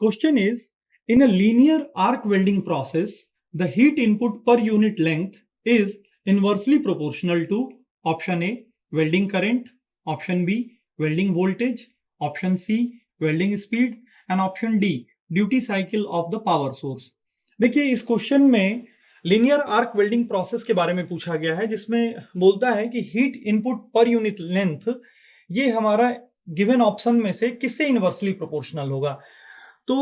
Question is, in a linear arc welding process, the heat input per unit length is inversely proportional to option A, welding current, option B, welding voltage, option C, welding speed and option D, duty cycle of the power source. देखिए इस question में linear arc welding process के बारे में पूछा गया है, जिसमें बोलता है कि heat input per unit length ये हमारा गिवन ऑप्शन में से किससे इनवर्सली प्रोपोर्शनल होगा। तो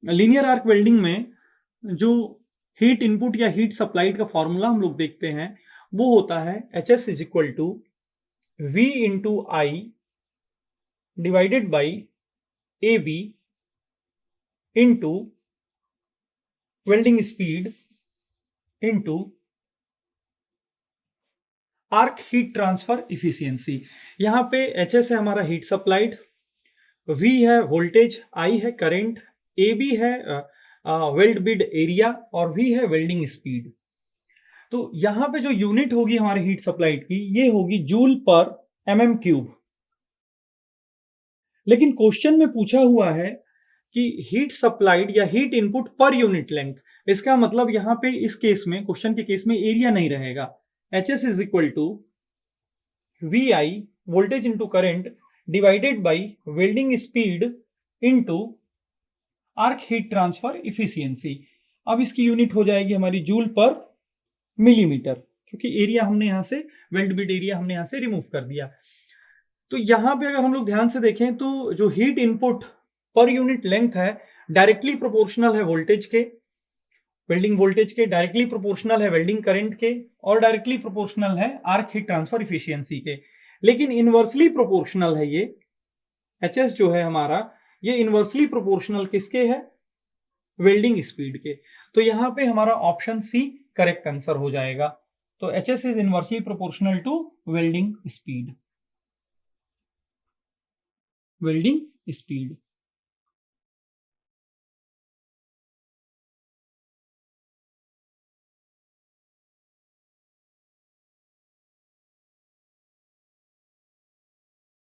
लीनियर आर्क वेल्डिंग में जो हीट इनपुट या हीट सप्लाइड का फॉर्मूला हम लोग देखते हैं वो होता है HS is equal to V into I divided by AB into welding speed into arc heat transfer efficiency. यहां पे HS है हमारा हीट सप्लाइड, V है वोल्टेज, I है करंट, AB है वेल्ड बिड एरिया और V है वेल्डिंग स्पीड। तो यहां पे जो यूनिट होगी हमारे हीट सप्लाइड की ये होगी जूल पर mm क्यूब। लेकिन क्वेश्चन में पूछा हुआ है कि हीट सप्लाइड या heat input per unit length, इसका मतलब यहां पे इस केस में क्वेश्चन के केस में एरिया नहीं रहेगा। HS is equal to VI voltage into current divided by welding speed into arc heat transfer efficiency. अब इसकी यूनिट हो जाएगी हमारी जूल पर मिलीमीटर, क्योंकि एरिया हमने यहां से वेल्ड बिड एरिया हमने यहां से रिमूव कर दिया। तो यहां पे अगर हम लोग ध्यान से देखें तो जो heat input per unit length है डायरेक्टली प्रोपोर्शनल है वोल्टेज के, वेल्डिंग वोल्टेज के, डायरेक्टली प्रोपोर्शनल है वेल्डिंग करंट के और डायरेक्टली प्रोपोर्शनल है आर्क हीट ट्रांसफर इफिशियंसी के। लेकिन इनवर्सली प्रोपोर्शनल है ये HS जो है हमारा, ये इनवर्सली प्रोपोर्शनल किसके है, वेल्डिंग स्पीड के। तो यहां पे हमारा ऑप्शन सी करेक्ट आंसर हो जाएगा। तो HS is inversely proportional to welding speed. Welding speed